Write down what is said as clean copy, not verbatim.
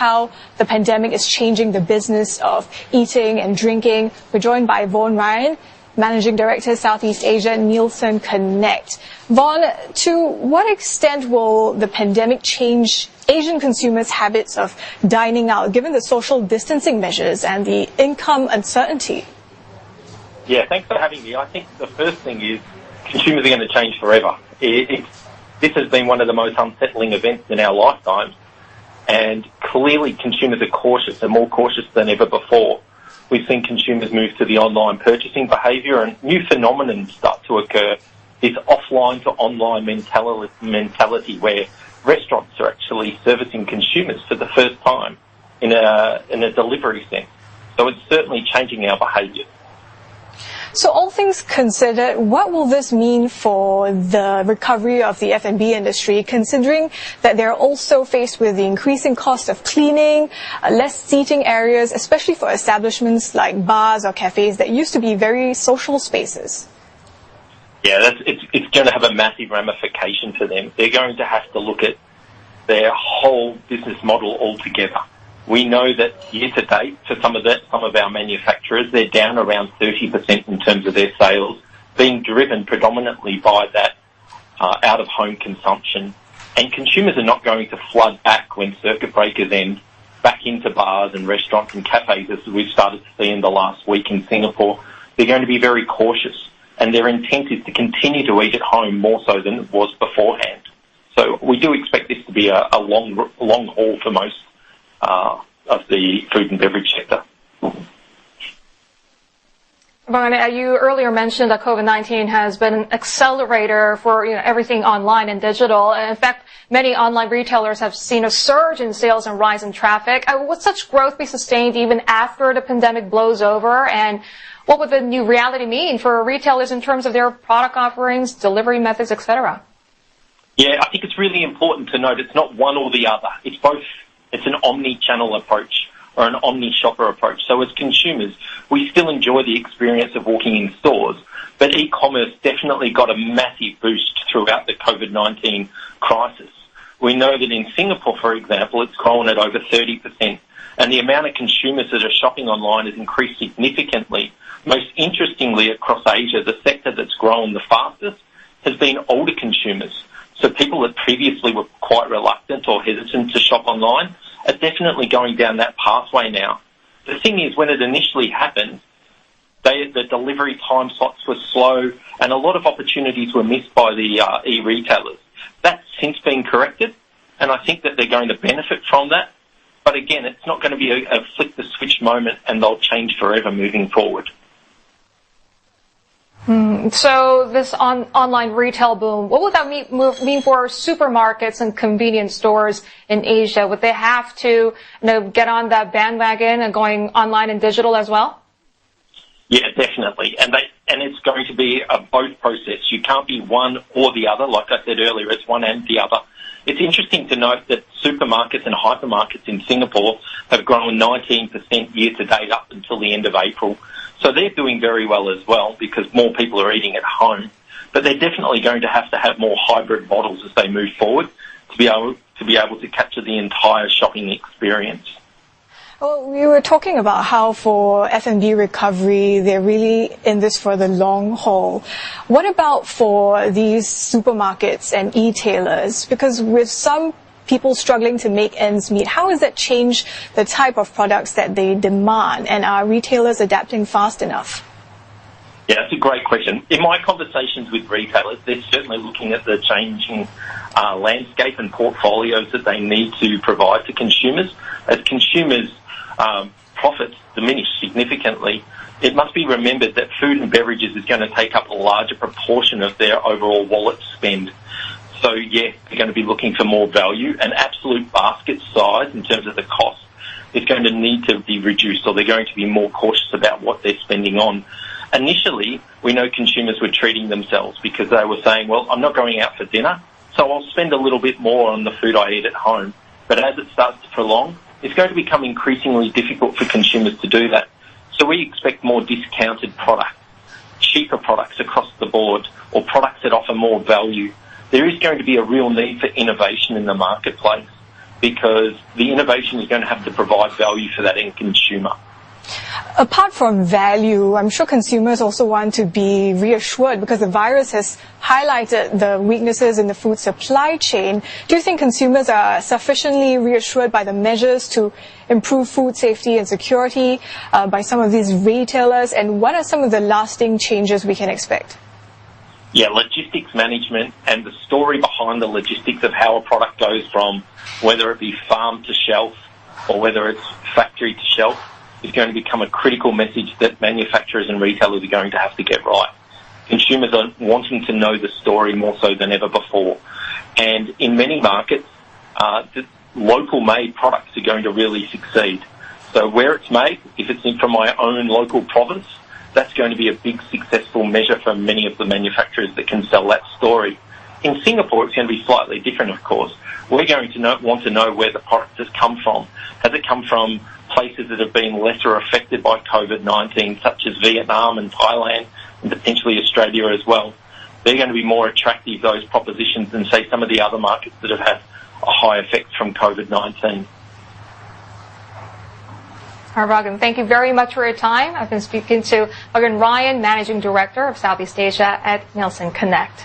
how the pandemic is changing the business of eating and drinking. We're joined by Vaughan, Managing Director, Southeast Asia, Nielsen Connect. Vaughan, to what extent will the pandemic change Asian consumers' habits of dining out, given the social distancing measures and the income uncertainty? Yeah, thanks for having me. I think the first thing is consumers are going to change forever. This has been one of the most unsettling events in our lifetimes, and clearly consumers are cautious. They're more cautious than ever before. We've seen consumers move to the online purchasing behaviour, and new phenomenon start to occur. This offline to online mentality where restaurants are actually servicing consumers for the first time in a delivery sense. So it's certainly changing our behaviour. So all things considered, what will this mean for the recovery of the F&B industry, considering that they're also faced with the increasing cost of cleaning, less seating areas, especially for establishments like bars or cafes that used to be very social spaces? Yeah, it's going to have a massive ramification for them. They're going to have to look at their whole business model altogether. We know that year to date, for some of our manufacturers, they're down around 30% in terms of their sales, being driven predominantly by that out-of-home consumption. And consumers are not going to flood back when circuit breakers end back into bars and restaurants and cafes, as we've started to see in the last week in Singapore. They're going to be very cautious, and their intent is to continue to eat at home more so than it was beforehand. So we do expect this to be a long haul for most of the food and beverage sector. Vaughan, you earlier mentioned that COVID-19 has been an accelerator for everything online and digital. And in fact, many online retailers have seen a surge in sales and rise in traffic. Would such growth be sustained even after the pandemic blows over? And what would the new reality mean for retailers in terms of their product offerings, delivery methods, etc.? Yeah, I think it's really important to note it's not one or the other. It's both. It's an omni-channel approach or an omni-shopper approach. So as consumers, we still enjoy the experience of walking in stores, but e-commerce definitely got a massive boost throughout the COVID-19 crisis. We know that in Singapore, for example, it's grown at over 30%, and the amount of consumers that are shopping online has increased significantly. Most interestingly, across Asia, the sector that's grown the fastest has been older consumers. So people that previously were quite reluctant or hesitant to shop online are definitely going down that pathway now. The thing is, when it initially happened, the delivery time slots were slow and a lot of opportunities were missed by the e-retailers. That's since been corrected, and I think that they're going to benefit from that. But again, it's not going to be a flick-the-switch moment, and they'll change forever moving forward. So this online retail boom, what would that mean for supermarkets and convenience stores in Asia? Would they have to get on that bandwagon and going online and digital as well? Yeah, definitely. And it's going to be a both process. You can't be one or the other. Like I said earlier, it's one and the other. It's interesting to note that supermarkets and hypermarkets in Singapore have grown 19% year to date up until the end of April. So they're doing very well as well because more people are eating at home. But they're definitely going to have more hybrid models as they move forward to be able to capture the entire shopping experience. Well, we were talking about how for F&B recovery, they're really in this for the long haul. What about for these supermarkets and e-tailers? Because with some people struggling to make ends meet, how has that changed the type of products that they demand? And are retailers adapting fast enough? Yeah, that's a great question. In my conversations with retailers, they're certainly looking at the changing landscape and portfolios that they need to provide to consumers. As consumers' profits diminish significantly, it must be remembered that food and beverages is going to take up a larger proportion of their overall wallet spend. So, yeah, they're going to be looking for more value, and absolute basket size in terms of the cost is going to need to be reduced, or they're going to be more cautious about what they're spending on. Initially, we know consumers were treating themselves because they were saying, well, I'm not going out for dinner, so I'll spend a little bit more on the food I eat at home. But as it starts to prolong, it's going to become increasingly difficult for consumers to do that. So we expect more discounted products, cheaper products across the board, or products that offer more value. There is going to be a real need for innovation in the marketplace. because the innovation is going to have to provide value for that end consumer. Apart from value, I'm sure consumers also want to be reassured because the virus has highlighted the weaknesses in the food supply chain. Do you think consumers are sufficiently reassured by the measures to improve food safety and security by some of these retailers? And what are some of the lasting changes we can expect? Yeah, logistics management and the story behind the logistics of how a product goes from whether it be farm to shelf or whether it's factory to shelf is going to become a critical message that manufacturers and retailers are going to have to get right. Consumers are wanting to know the story more so than ever before. And in many markets, the local made products are going to really succeed. So where it's made, if it's from my own local province, that's going to be a big successful measure for many of the manufacturers that can sell that story. In Singapore, it's going to be slightly different, of course. We're going to want to know where the product has come from. Has it come from places that have been lesser affected by COVID-19, such as Vietnam and Thailand, and potentially Australia as well? They're going to be more attractive, those propositions, than, say, some of the other markets that have had a high effect from COVID-19. Vaughan, thank you very much for your time. I've been speaking to Vaughan Ryan, Managing Director of Southeast Asia at Nielsen Connect.